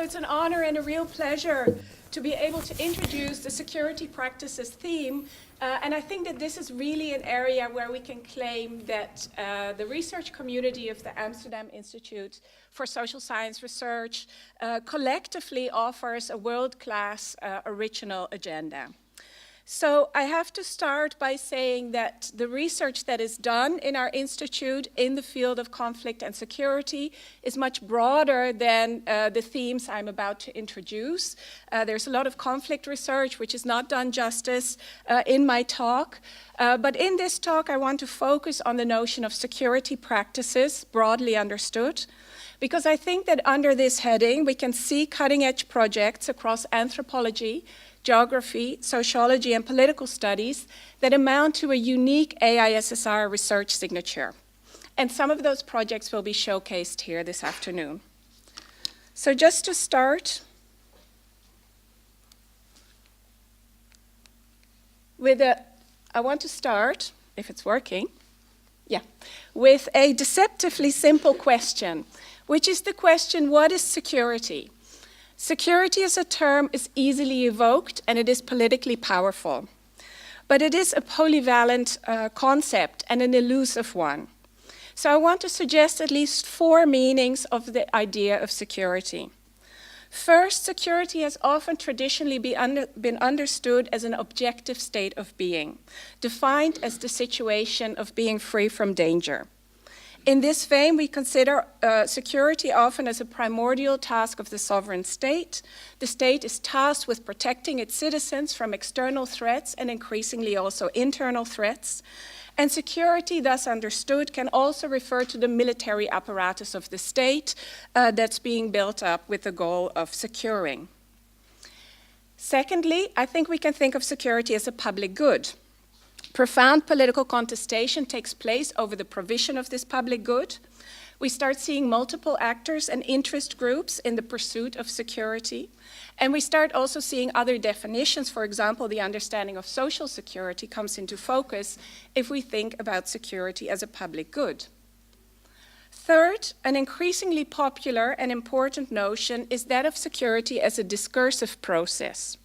So it's an honor and a real pleasure to be able to introduce the security practices theme. And I think that this is really an area where we can claim that the research community of the Amsterdam Institute for Social Science Research collectively offers a world-class original agenda. So I have to start by saying that the research that is done in our institute in the field of conflict and security is much broader than the themes I'm about to introduce. There's a lot of conflict research which is not done justice in my talk. But in this talk I want to focus on the notion of security practices, broadly understood, because I think that under this heading we can see cutting-edge projects across anthropology, geography, sociology, and political studies that amount to a unique AISSR research signature. And some of those projects will be showcased here this afternoon. So just to start with I want to start, if it's working, with a deceptively simple question, which is the question, what is security? Security as a term is easily evoked and it is politically powerful. But it is a polyvalent concept and an elusive one. So I want to suggest at least 4 meanings of the idea of security. First, security has often traditionally been understood as an objective state of being, defined as the situation of being free from danger. In this vein, we consider security often as a primordial task of the sovereign state. The state is tasked with protecting its citizens from external threats and increasingly also internal threats. And security, thus understood, can also refer to the military apparatus of the state that's being built up with the goal of securing. Secondly, I think we can think of security as a public good. Profound political contestation takes place over the provision of this public good. We start seeing multiple actors and interest groups in the pursuit of security. And we start also seeing other definitions. For example, the understanding of social security comes into focus if we think about security as a public good. Third, an increasingly popular and important notion is that of security as a discursive process.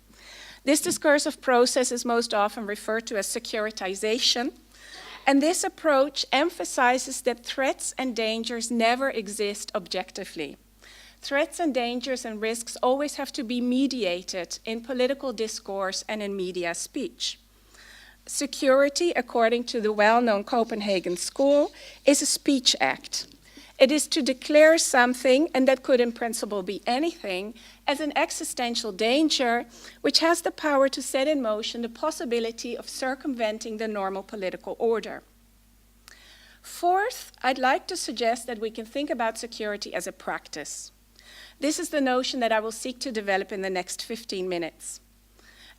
This discursive process is most often referred to as securitization, and this approach emphasizes that threats and dangers never exist objectively. Threats and dangers and risks always have to be mediated in political discourse and in media speech. Security, according to the well-known Copenhagen school, is a speech act. It is to declare something, and that could in principle be anything, as an existential danger, which has the power to set in motion the possibility of circumventing the normal political order. Fourth, I'd like to suggest that we can think about security as a practice. This is the notion that I will seek to develop in the next 15 minutes.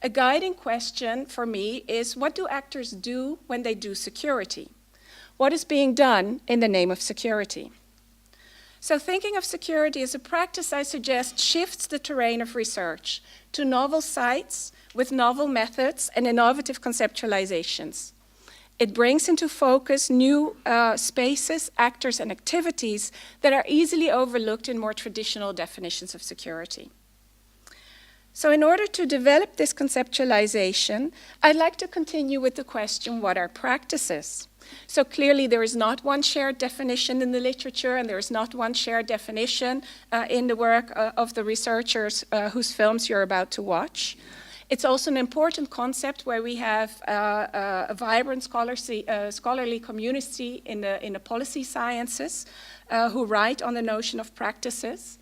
A guiding question for me is, what do actors do when they do security? What is being done in the name of security? So thinking of security as a practice, I suggest, shifts the terrain of research to novel sites with novel methods and innovative conceptualizations. It brings into focus new spaces, actors, and activities that are easily overlooked in more traditional definitions of security. So in order to develop this conceptualization, I'd like to continue with the question, what are practices? So clearly there is not one shared definition in the literature, and there is not one shared definition in the work of the researchers whose films you're about to watch. It's also an important concept where we have a vibrant scholarly community in the policy sciences who write on the notion of practices.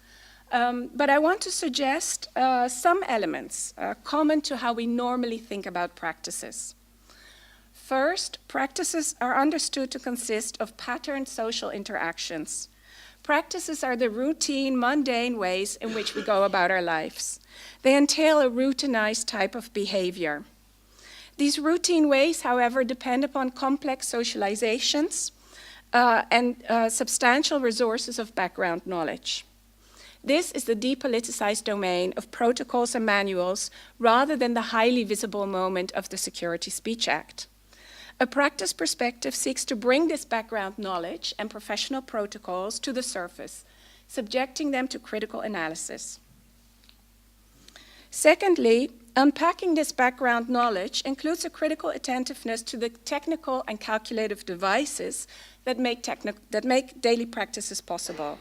But I want to suggest some elements common to how we normally think about practices. First, practices are understood to consist of patterned social interactions. Practices are the routine, mundane ways in which we go about our lives. They entail a routinized type of behavior. These routine ways, however, depend upon complex socializations and substantial resources of background knowledge. This is the depoliticized domain of protocols and manuals rather than the highly visible moment of the Security Speech Act. A practice perspective seeks to bring this background knowledge and professional protocols to the surface, subjecting them to critical analysis. Secondly, unpacking this background knowledge includes a critical attentiveness to the technical and calculative devices that make daily practices possible.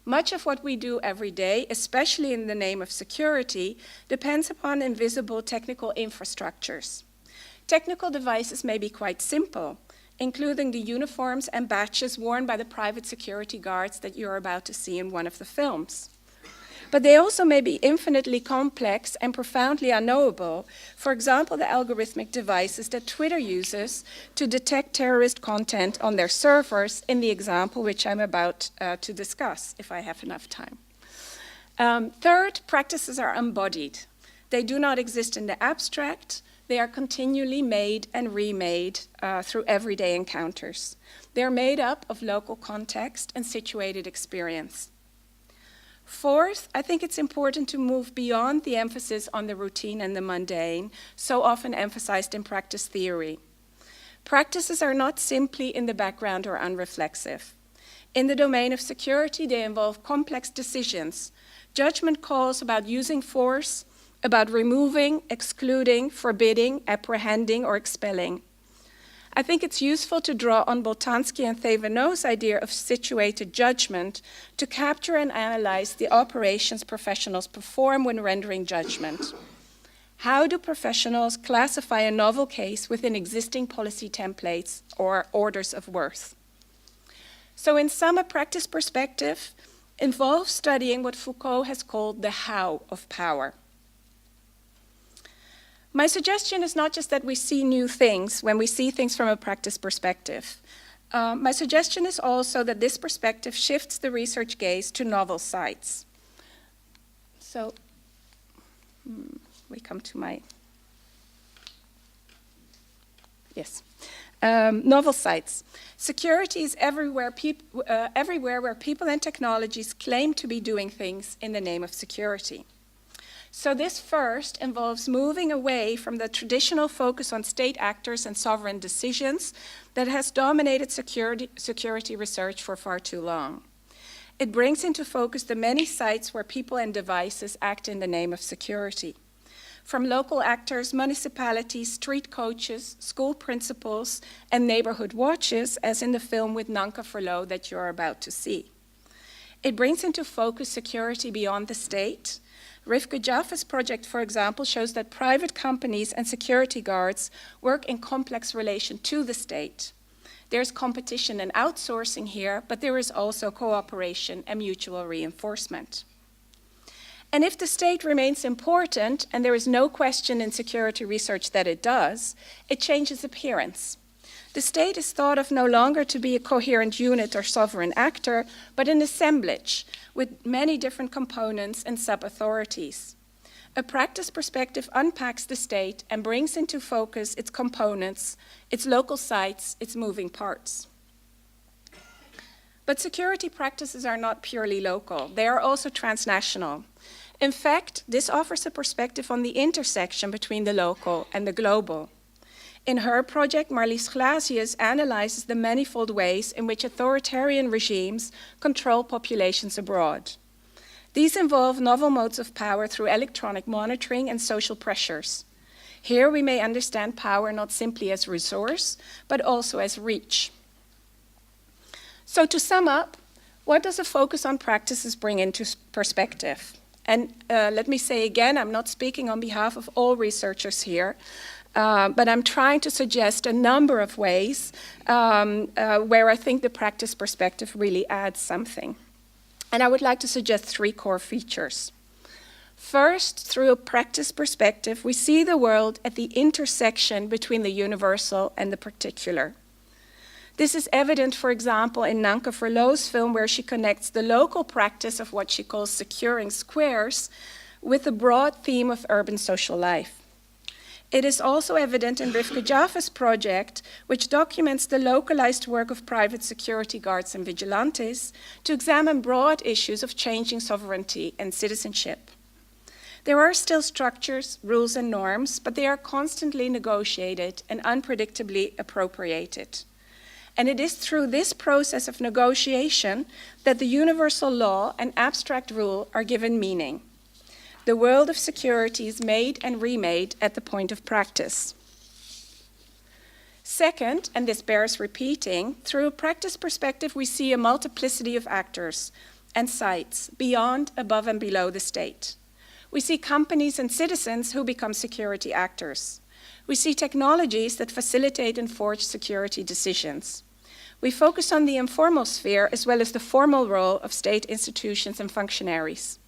Much of what we do every day, especially in the name of security, depends upon invisible technical infrastructures. Technical devices may be quite simple, including the uniforms and badges worn by the private security guards that you're about to see in one of the films. But they also may be infinitely complex and profoundly unknowable. For example, the algorithmic devices that Twitter uses to detect terrorist content on their servers, in the example which I'm about to discuss, if I have enough time. Third, practices are embodied. They do not exist in the abstract. They are continually made and remade through everyday encounters. They're made up of local context and situated experience. Fourth, I think it's important to move beyond the emphasis on the routine and the mundane, so often emphasized in practice theory. Practices are not simply in the background or unreflexive. In the domain of security, they involve complex decisions, judgment calls about using force, about removing, excluding, forbidding, apprehending, or expelling. I think it's useful to draw on Boltanski and Thévenot's idea of situated judgment to capture and analyze the operations professionals perform when rendering judgment. How do professionals classify a novel case within existing policy templates or orders of worth? So in sum, a practice perspective involves studying what Foucault has called the how of power. My suggestion is not just that we see new things when we see things from a practice perspective. My suggestion is also that this perspective shifts the research gaze to novel sites. So we come to my, yes. Novel sites. Security is everywhere where people and technologies claim to be doing things in the name of security. So this first involves moving away from the traditional focus on state actors and sovereign decisions that has dominated security research for far too long. It brings into focus the many sites where people and devices act in the name of security. From local actors, municipalities, street coaches, school principals, and neighborhood watches, as in the film with Nanka Verloo that you're about to see. It brings into focus security beyond the state. Rivka Jaffe's project, for example, shows that private companies and security guards work in complex relation to the state. There's competition and outsourcing here, but there is also cooperation and mutual reinforcement. And if the state remains important, and there is no question in security research that it does, it changes appearance. The state is thought of no longer to be a coherent unit or sovereign actor, but an assemblage with many different components and sub-authorities. A practice perspective unpacks the state and brings into focus its components, its local sites, its moving parts. But security practices are not purely local. They are also transnational. In fact, this offers a perspective on the intersection between the local and the global. In her project, Marlies Glazius analyzes the manifold ways in which authoritarian regimes control populations abroad. These involve novel modes of power through electronic monitoring and social pressures. Here we may understand power not simply as resource, but also as reach. So to sum up, what does a focus on practices bring into perspective? And let me say again, I'm not speaking on behalf of all researchers here, but I'm trying to suggest a number of ways where I think the practice perspective really adds something. And I would like to suggest 3 core features. First, through a practice perspective, we see the world at the intersection between the universal and the particular. This is evident, for example, in Nanka Verloo's film, where she connects the local practice of what she calls securing squares with the broad theme of urban social life. It is also evident in Rivka Jaffe's project, which documents the localized work of private security guards and vigilantes to examine broad issues of changing sovereignty and citizenship. There are still structures, rules, and norms, but they are constantly negotiated and unpredictably appropriated. And it is through this process of negotiation that the universal law and abstract rule are given meaning. The world of security is made and remade at the point of practice. Second, and this bears repeating, through a practice perspective, we see a multiplicity of actors and sites beyond, above, and below the state. We see companies and citizens who become security actors. We see technologies that facilitate and forge security decisions. We focus on the informal sphere as well as the formal role of state institutions and functionaries.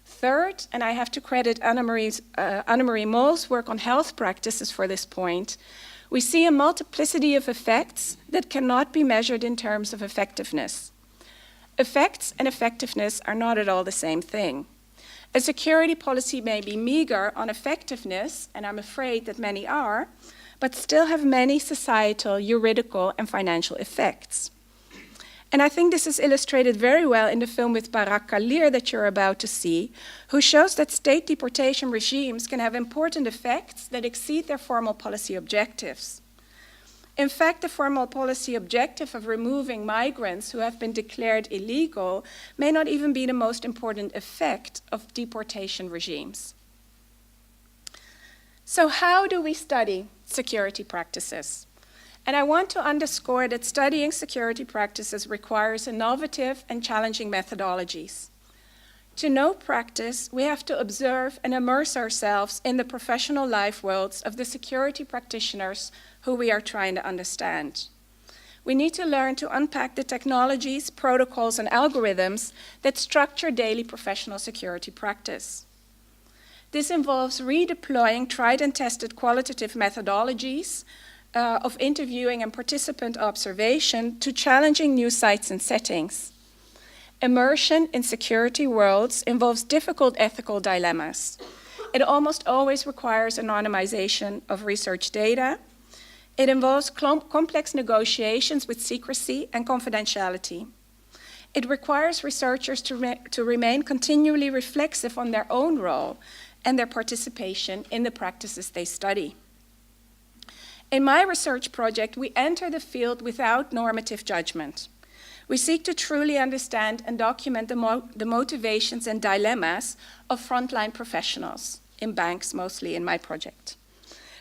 Third, and I have to credit Annemarie Moll's work on health practices for this point, we see a multiplicity of effects that cannot be measured in terms of effectiveness. Effects and effectiveness are not at all the same thing. A security policy may be meager on effectiveness, and I'm afraid that many are, but still have many societal, juridical, and financial effects. And I think this is illustrated very well in the film with Barak Kalir that you're about to see, who shows that state deportation regimes can have important effects that exceed their formal policy objectives. In fact, the formal policy objective of removing migrants who have been declared illegal may not even be the most important effect of deportation regimes. So how do we study security practices? And I want to underscore that studying security practices requires innovative and challenging methodologies. To know practice, we have to observe and immerse ourselves in the professional life worlds of the security practitioners who we are trying to understand. We need to learn to unpack the technologies, protocols, and algorithms that structure daily professional security practice. This involves redeploying tried and tested qualitative methodologies of interviewing and participant observation to challenging new sites and settings. Immersion in security worlds involves difficult ethical dilemmas. It almost always requires anonymization of research data. It involves complex negotiations with secrecy and confidentiality. It requires researchers to remain continually reflexive on their own role and their participation in the practices they study. In my research project, we enter the field without normative judgment. We seek to truly understand and document the motivations and dilemmas of frontline professionals, in banks mostly in my project.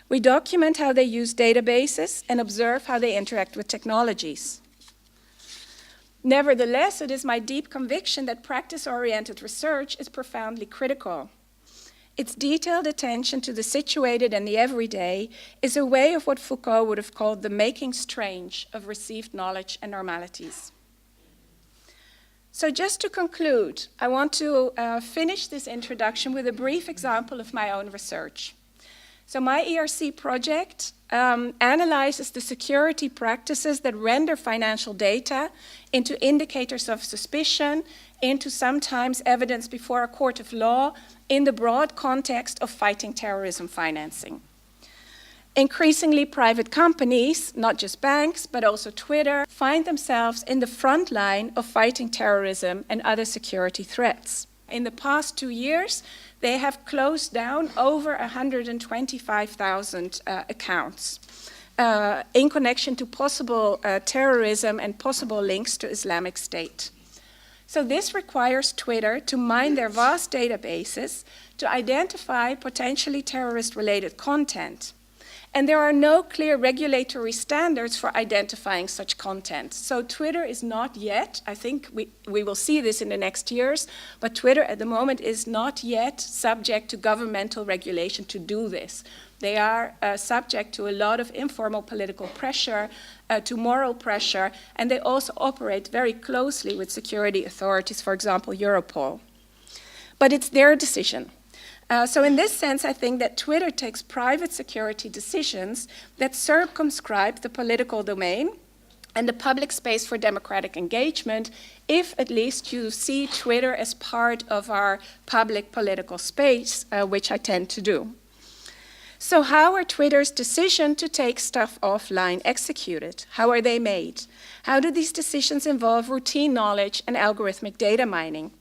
We document how they use databases and observe how they interact with technologies. Nevertheless, it is my deep conviction that practice-oriented research is profoundly critical. Its detailed attention to the situated and the everyday is a way of what Foucault would have called the making strange of received knowledge and normalities. So just to conclude, I want to finish this introduction with a brief example of my own research. So my ERC project analyzes the security practices that render financial data into indicators of suspicion, into sometimes evidence before a court of law in the broad context of fighting terrorism financing. Increasingly, private companies, not just banks, but also Twitter, find themselves in the front line of fighting terrorism and other security threats. In the past 2 years, they have closed down over 125,000 accounts in connection to possible terrorism and possible links to Islamic State. So this requires Twitter to mine their vast databases to identify potentially terrorist-related content. And there are no clear regulatory standards for identifying such content. So Twitter is not yet, I think we will see this in the next years, but Twitter at the moment is not yet subject to governmental regulation to do this. They are subject to a lot of informal political pressure, to moral pressure, and they also operate very closely with security authorities, for example, Europol. But it's their decision. So in this sense, I think that Twitter takes private security decisions that circumscribe the political domain and the public space for democratic engagement, if at least you see Twitter as part of our public political space, which I tend to do. So how are Twitter's decisions to take stuff offline executed? How are they made? How do these decisions involve routine knowledge and algorithmic data mining?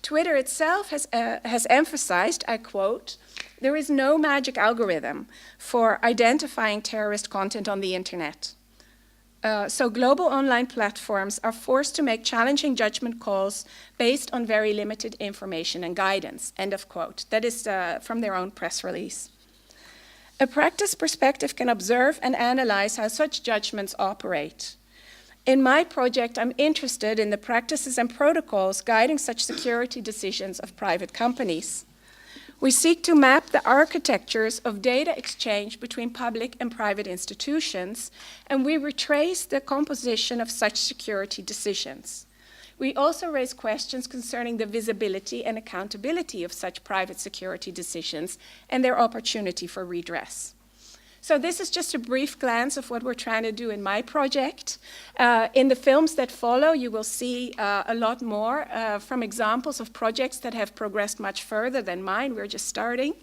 Twitter itself has emphasized, I quote, "There is no magic algorithm for identifying terrorist content on the internet. So global online platforms are forced to make challenging judgment calls based on very limited information and guidance, end of quote. That is from their own press release. A practice perspective can observe and analyze how such judgments operate. In my project, I'm interested in the practices and protocols guiding such security decisions of private companies. We seek to map the architectures of data exchange between public and private institutions, and we retrace the composition of such security decisions. We also raise questions concerning the visibility and accountability of such private security decisions and their opportunity for redress. So this is just a brief glance of what we're trying to do in my project. In the films that follow, you will see a lot more from examples of projects that have progressed much further than mine. We're just starting.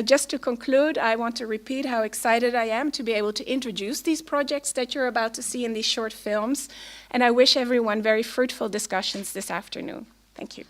Just to conclude, I want to repeat how excited I am to be able to introduce these projects that you're about to see in these short films. And I wish everyone very fruitful discussions this afternoon. Thank you.